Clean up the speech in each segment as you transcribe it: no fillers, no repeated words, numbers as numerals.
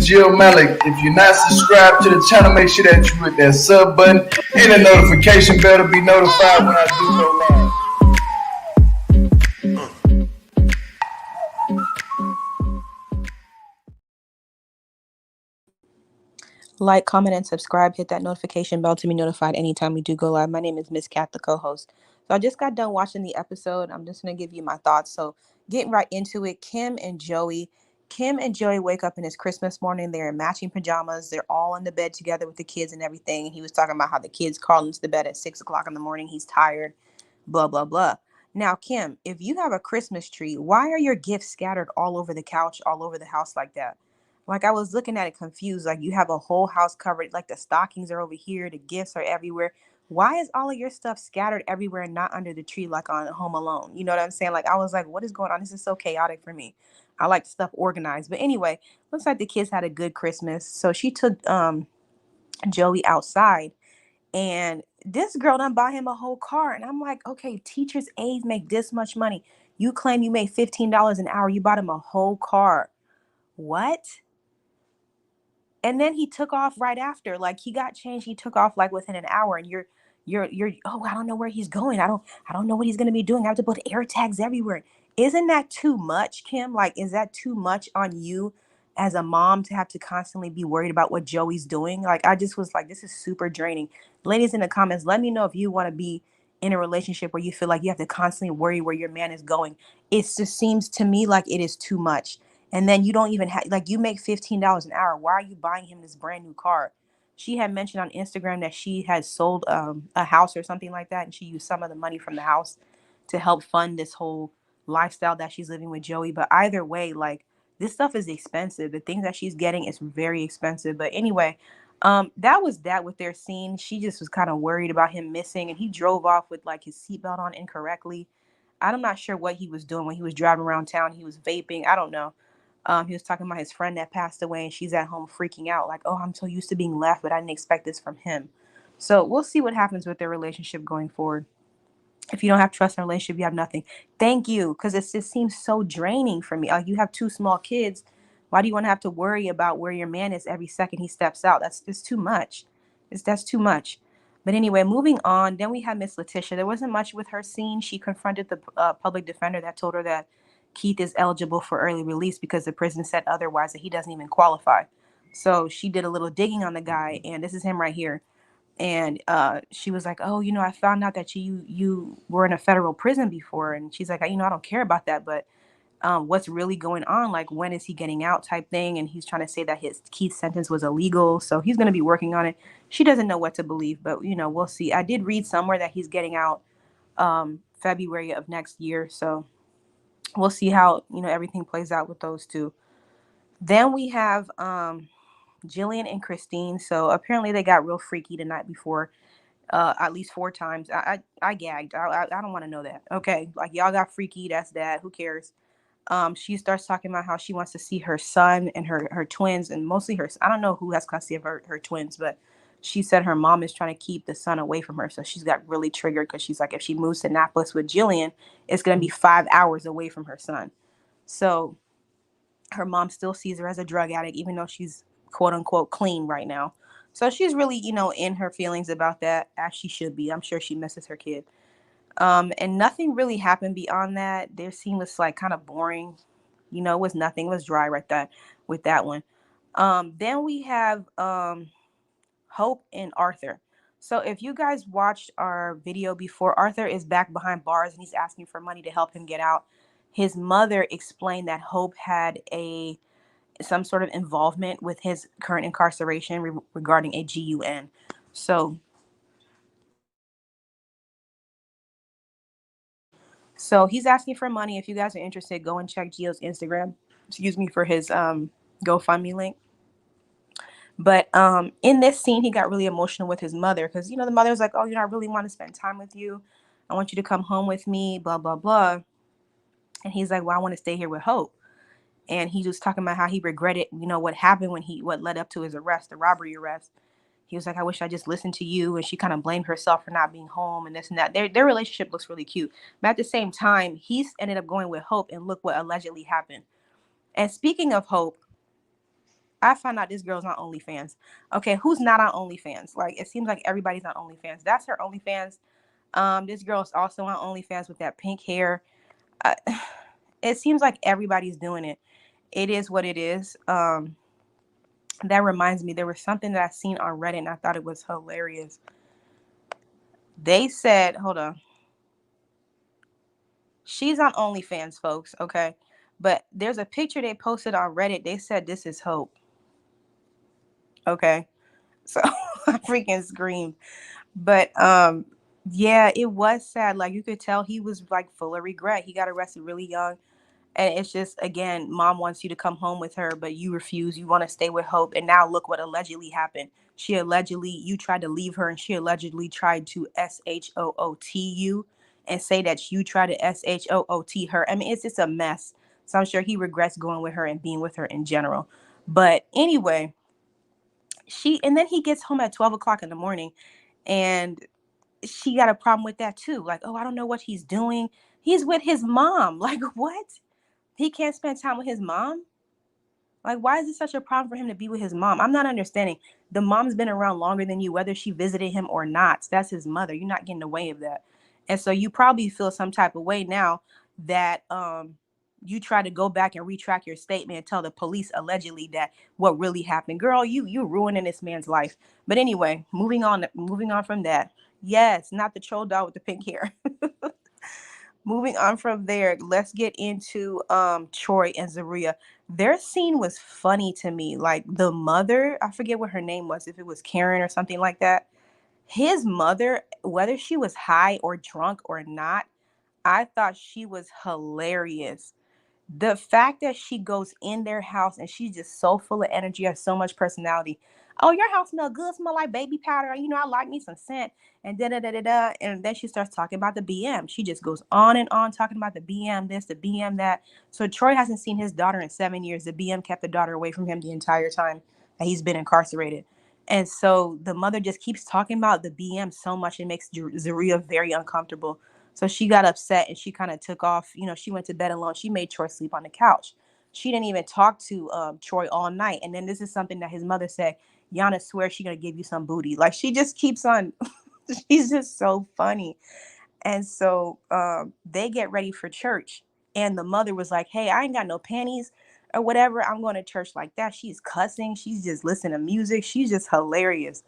Jill Malik. If you're not subscribed to the channel, make sure that you hit that sub button and the notification bell to be notified when I do go live. Like, comment, and subscribe. Hit that notification bell to be notified anytime we do go live. My name is Miss Kat, the co-host. So I just got done watching the episode. I'm just going to give you my thoughts. So getting right into it, Kim and Joey wake up in his Christmas morning. They're in matching pajamas. They're all in the bed together with the kids and everything. And he was talking about how the kids crawled into the bed at 6 o'clock in the morning. He's tired, blah, blah, blah. Now, Kim, if you have a Christmas tree, why are your gifts scattered all over the couch, all over the house like that? Like, I was looking at it confused. Like, you have a whole house covered. Like, the stockings are over here. The gifts are everywhere. Why is all of your stuff scattered everywhere and not under the tree like on Home Alone? You know what I'm saying? Like, I was like, what is going on? This is so chaotic for me. I like stuff organized. But anyway, looks like the kids had a good Christmas. So she took Joey outside. And this girl done bought him a whole car. And I'm like, okay, teachers' aides make this much money. You claim you made $15 an hour. You bought him a whole car. What? And then he took off right after. Like, he got changed. He took off like within an hour. And you're oh, I don't know where he's going. I don't know what he's gonna be doing. I have to put air tags everywhere. Isn't that too much, Kim? Like, is that too much on you as a mom to have to constantly be worried about what Joey's doing? Like, I just was like, this is super draining. Ladies in the comments, let me know if you want to be in a relationship where you feel like you have to constantly worry where your man is going. It just seems to me like it is too much. And then you don't even have, like, you make $15 an hour. Why are you buying him this brand new car? She had mentioned on Instagram that she had sold a house or something like that. And she used some of the money from the house to help fund this whole lifestyle that she's living with Joey. But either way, like, this stuff is expensive. The things that she's getting is very expensive. But anyway, that was that with their scene. She just was kind of worried about him missing. And he drove off with like his seatbelt on incorrectly. I'm not sure what he was doing when he was driving around town. He was vaping. I don't know. He was talking about his friend that passed away, and she's at home freaking out, like, oh, I'm so used to being left, but I didn't expect this from him. So we'll see what happens with their relationship going forward. If you don't have trust in a relationship, you have nothing. Thank you, because it just seems so draining for me. Like, you have two small kids. Why do you want to have to worry about where your man is every second he steps out? That's too much. That's too much. But anyway, moving on. Then we had Miss Leticia. There wasn't much with her scene. She confronted the public defender that told her that Keith is eligible for early release because the prison said otherwise, that he doesn't even qualify. So she did a little digging on the guy, and this is him right here. And she was like, oh, I found out that you were in a federal prison before. And she's like, I don't care about that, but what's really going on? Like, when is he getting out type thing? And he's trying to say that his Keith's sentence was illegal, so he's going to be working on it. She doesn't know what to believe, but we'll see. I did read somewhere that he's getting out February of next year, so we'll see how everything plays out with those two. Then we have Jillian and Christine. So apparently they got real freaky the night before, at least 4 times. I gagged. I don't want to know that. Okay, like, y'all got freaky. That's that. Who cares? She starts talking about how she wants to see her son and her twins, and mostly her. I don't know who has custody of her twins, but she said her mom is trying to keep the son away from her. So she's got really triggered because she's like, if she moves to Annapolis with Jillian, it's going to be 5 hours away from her son. So her mom still sees her as a drug addict, even though she's quote unquote clean right now. So she's really, in her feelings about that, as she should be. I'm sure she misses her kid. And nothing really happened beyond that. Their scene was like kind of boring. It was nothing. It was dry right there with that one. Then we have Hope and Arthur. So if you guys watched our video before, Arthur is back behind bars and he's asking for money to help him get out. His mother explained that Hope had some sort of involvement with his current incarceration regarding a GUN. So he's asking for money. If you guys are interested, go and check Gio's Instagram. For his GoFundMe link. But in this scene, he got really emotional with his mother because, the mother was like, oh, I really want to spend time with you. I want you to come home with me, blah, blah, blah. And he's like, well, I want to stay here with Hope. And he was talking about how he regretted, what happened what led up to his arrest, the robbery arrest. He was like, I wish I just listened to you. And she kind of blamed herself for not being home and this and that. Their relationship looks really cute. But at the same time, he's ended up going with Hope, and look what allegedly happened. And speaking of Hope, I found out this girl's on OnlyFans. Okay, who's not on OnlyFans? Like, it seems like everybody's on OnlyFans. That's her OnlyFans. This girl's also on OnlyFans with that pink hair. Uh, it seems like everybody's doing it. It is what it is. That reminds me, there was something that I seen on Reddit and I thought it was hilarious. They said, hold on, she's on OnlyFans, folks. Okay, but there's a picture they posted on Reddit. They said this is Hope. Okay, so I freaking screamed. But yeah, it was sad. Like, you could tell he was like full of regret. He got arrested really young. And it's just, again, mom wants you to come home with her, but you refuse. You want to stay with Hope. And now look what allegedly happened. You tried to leave her, and she allegedly tried to SHOOT you and say that you tried to SHOOT her. I mean, it's just a mess. So I'm sure he regrets going with her and being with her in general. But anyway, and then he gets home at 12 o'clock in the morning, and she got a problem with that too. Like, oh, I don't know what he's doing. He's with his mom. Like, what? He can't spend time with his mom? Like, why is it such a problem for him to be with his mom? I'm not understanding. The mom's been around longer than you, whether she visited him or not. That's his mother. You're not getting away with that. And so you probably feel some type of way now that you try to go back and retract your statement and tell the police allegedly that what really happened. Girl, you ruining this man's life. But anyway, moving on from that. Yes, not the troll dog with the pink hair. Moving on from there, let's get into Troy and Zaria. Their scene was funny to me. Like, the mother, I forget what her name was, if it was Karen or something like that. His mother, whether she was high or drunk or not, I thought she was hilarious. The fact that she goes in their house and she's just so full of energy, has so much personality. Oh, your house smell good, smell like baby powder. You know, I like me some scent. And da da da da da. And then she starts talking about the BM. She just goes on and on talking about the BM this, the BM that. So Troy hasn't seen his daughter in 7 years. The BM kept the daughter away from him the entire time that he's been incarcerated. And so the mother just keeps talking about the BM so much, it makes Zaria very uncomfortable. So she got upset and she kind of took off. You know, she went to bed alone. She made Troy sleep on the couch. She didn't even talk to Troy all night. And then this is something that his mother said, Yana swears she's going to give you some booty. Like, she just keeps on. She's just so funny. And so they get ready for church. And the mother was like, hey, I ain't got no panties or whatever. I'm going to church like that. She's cussing. She's just listening to music. She's just hilarious.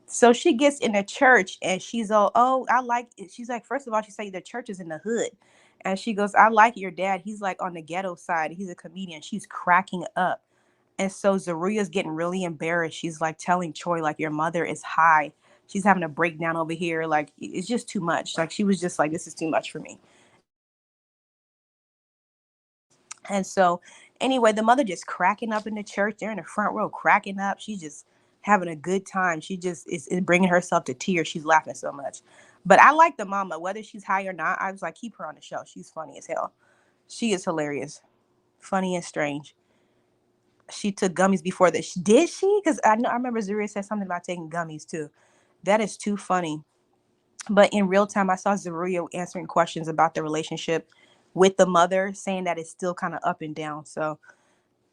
So she gets in the church and she's all, oh, I like it. She's like, first of all, she said the church is in the hood. And she goes, I like your dad. He's like on the ghetto side. He's a comedian. She's cracking up. And so Zaria's getting really embarrassed. She's like telling Troy, like, your mother is high. She's having a breakdown over here. Like, it's just too much. Like, she was just like, this is too much for me. And so, anyway, the mother just cracking up in the church. They're in the front row cracking up. She's just having a good time. She just is bringing herself to tears. She's laughing so much. But I like the mama, whether she's high or not. I was like, keep her on the show. She's funny as hell. She is hilarious, funny and strange. She took gummies before this. Did she? Because I remember Zaria said something about taking gummies too. That is too funny. But in real time, I saw Zaria answering questions about the relationship with the mother, saying that it's still kind of up and down. So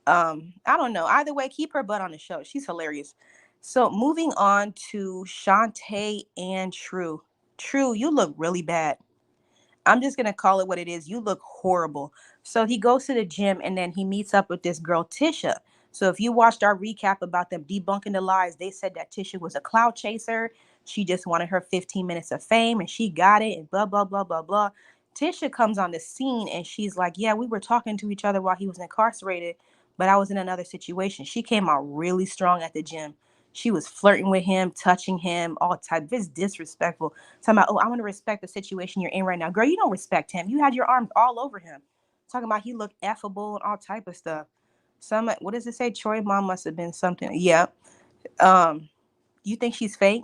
I don't know. Either way, keep her butt on the show. She's hilarious. So moving on to Shante and True. True, you look really bad. I'm just gonna call it what it is. You look horrible. So he goes to the gym and then he meets up with this girl Tisha. So if you watched our recap about them debunking the lies, they said that Tisha was a clout chaser. She just wanted her 15 minutes of fame and she got it and blah blah blah blah blah. Tisha comes on the scene and she's like, "Yeah, we were talking to each other while he was incarcerated, but I was in another situation." She came out really strong at the gym. She was flirting with him, touching him, all type. It's disrespectful. Talking about, oh, I want to respect the situation you're in right now. Girl, you don't respect him. You had your arms all over him. Talking about he looked affable and all type of stuff. Some, what does it say? Troy mom must have been something. Yeah. Um, you think she's fake?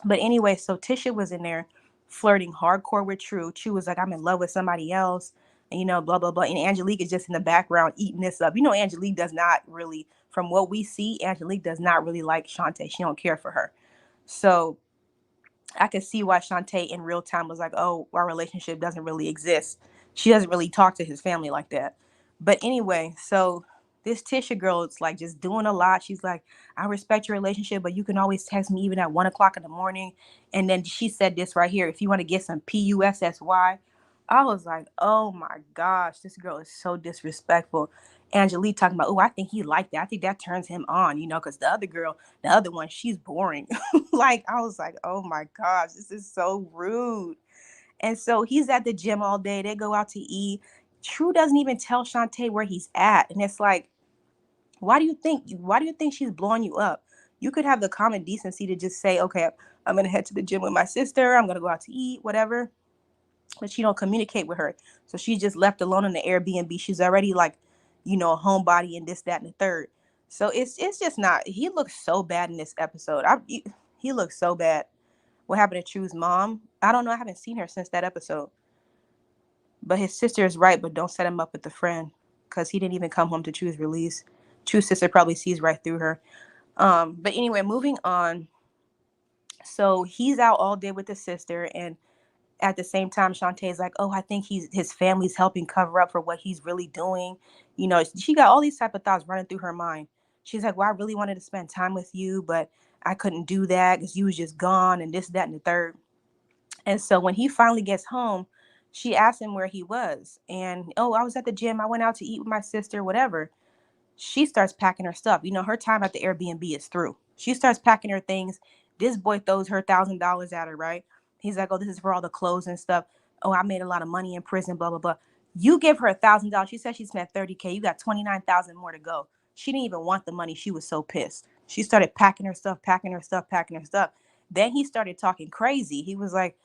But anyway, so Tisha was in there flirting hardcore with True. True was like, I'm in love with somebody else. And, you know, blah, blah, blah. And Angelique is just in the background eating this up. You know, Angelique does not really, from what we see, Angelique does not really like Shante. She don't care for her. So I could see why Shante in real time was like, oh, our relationship doesn't really exist. She doesn't really talk to his family like that. But anyway, so This Tisha girl is like just doing a lot. She's like, I respect your relationship, but you can always text me even at 1 o'clock in the morning. And then she said this right here: if you want to get some PUSSY. I was like, oh my gosh, this girl is so disrespectful. Angelique talking about, oh, I think he liked that. I think that turns him on, because the other girl, the other one, she's boring. Like, I was like, oh my gosh, this is so rude. And so he's at the gym all day. They go out to eat. True doesn't even tell Shante where he's at. And it's like, why do you think she's blowing you up? You could have the common decency to just say, okay, I'm gonna head to the gym with my sister. I'm gonna go out to eat, whatever. But she don't communicate with her. So she's just left alone in the Airbnb. She's already like, a homebody and this, that, and the third. So it's just not. He looks so bad in this episode. He looks so bad. What happened to True's mom? I don't know. I haven't seen her since that episode. But his sister is right, but don't set him up with a friend because he didn't even come home to True's release. True's sister probably sees right through her. But anyway, moving on. So he's out all day with his sister, and at the same time, Shantae is like, oh, I think his family's helping cover up for what he's really doing. She got all these type of thoughts running through her mind. She's like, well, I really wanted to spend time with you, but I couldn't do that because you was just gone and this, that, and the third. And so when he finally gets home, she asked him where he was. And, oh, I was at the gym. I went out to eat with my sister, whatever. She starts packing her stuff. Her time at the Airbnb is through. She starts packing her things. This boy throws her $1,000 at her, right? He's like, oh, this is for all the clothes and stuff. Oh, I made a lot of money in prison, blah, blah, blah. You give her $1,000. She said she spent 30K. You got 29,000 more to go. She didn't even want the money. She was so pissed. She started packing her stuff, packing her stuff, packing her stuff. Then he started talking crazy. He was like,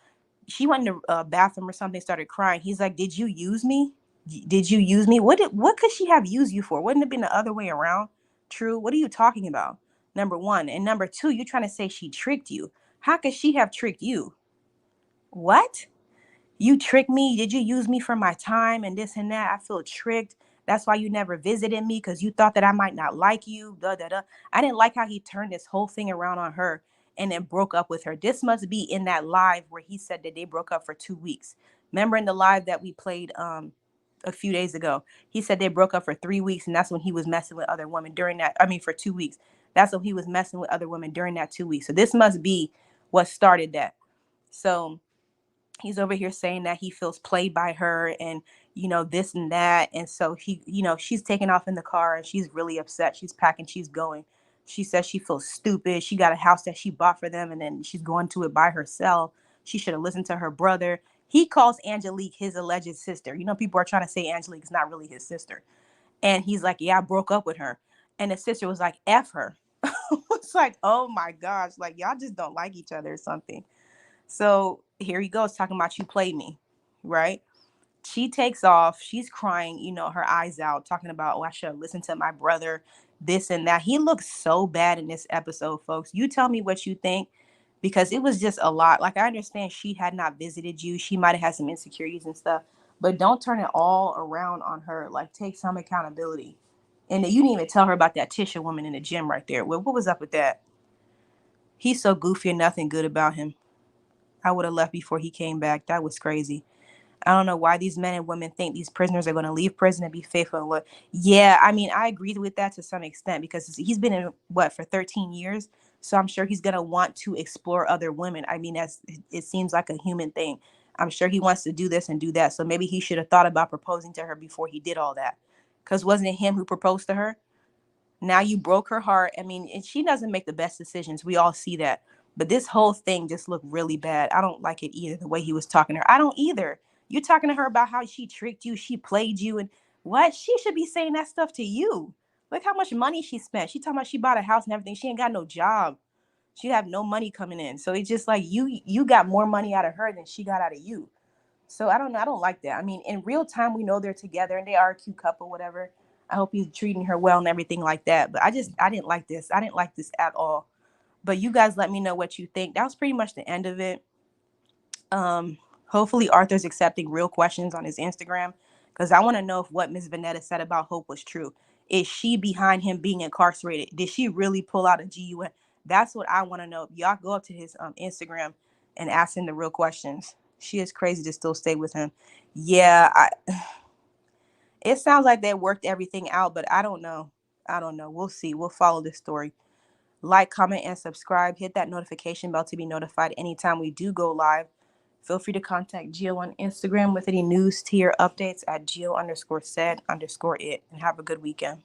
she went in the bathroom or something, started crying. He's like, did you use me? Did you use me? What could she have used you for? Wouldn't it have been the other way around? True. What are you talking about? Number one. And number two, you're trying to say she tricked you. How could she have tricked you? What? You tricked me. Did you use me for my time and this and that? I feel tricked. That's why you never visited me because you thought that I might not like you. Da, da, da. I didn't like how he turned this whole thing around on her and then broke up with her. This must be in that live where he said that they broke up for 2 weeks. Remember in the live that we played a few days ago, he said they broke up for 3 weeks, and that's when he was messing with other women during that. I mean, for 2 weeks. That's when he was messing with other women during that 2 weeks. So this must be what started that. So he's over here saying that he feels played by her and this and that. And so he she's taking off in the car and she's really upset. She's packing, she's going. She says she feels stupid. She got a house that she bought for them and then she's going to it by herself. She should have listened to her brother. He calls Angelique his alleged sister. People are trying to say Angelique is not really his sister. And he's like, yeah, I broke up with her. And the sister was like, F her. It's like, oh my gosh, like y'all just don't like each other or something. So here he goes talking about you played me, right? She takes off. She's crying, her eyes out, talking about, oh, I should have listened to my brother, this and that. He looks so bad in this episode, folks. You tell me what you think because it was just a lot. Like, I understand she had not visited you. She might have had some insecurities and stuff, but don't turn it all around on her. Like, take some accountability. And you didn't even tell her about that Tisha woman in the gym right there. What was up with that? He's so goofy and nothing good about him. I would have left before he came back. That was crazy. I don't know why these men and women think these prisoners are going to leave prison and be faithful and look. Yeah, I mean, I agree with that to some extent because he's been in for 13 years. So I'm sure he's going to want to explore other women. I mean, it seems like a human thing. I'm sure he wants to do this and do that. So maybe he should have thought about proposing to her before he did all that. Because wasn't it him who proposed to her? Now you broke her heart. I mean, and she doesn't make the best decisions. We all see that. But this whole thing just looked really bad. I don't like it either, the way he was talking to her. I don't either. You're talking to her about how she tricked you, she played you, and what? She should be saying that stuff to you. Look how much money she spent. She talking about she bought a house and everything. She ain't got no job. She have no money coming in. So it's just like you got more money out of her than she got out of you. So I don't know. I don't like that. I mean, in real time, we know they're together and they are a cute couple, whatever. I hope he's treating her well and everything like that. But I didn't like this. I didn't like this at all. But you guys let me know what you think. That was pretty much the end of it. Hopefully Arthur's accepting real questions on his Instagram because I want to know if what Miss Vanetta said about Hope was true. Is she behind him being incarcerated? Did she really pull out a GUN? That's what I want to know. Y'all go up to his Instagram and ask him the real questions. She is crazy to still stay with him. Yeah, It sounds like they worked everything out, but I don't know. I don't know. We'll see. We'll follow this story. Like, comment, and subscribe. Hit that notification bell to be notified anytime we do go live. Feel free to contact Jill on Instagram with any news, tier updates at Jill_said_it. And have a good weekend.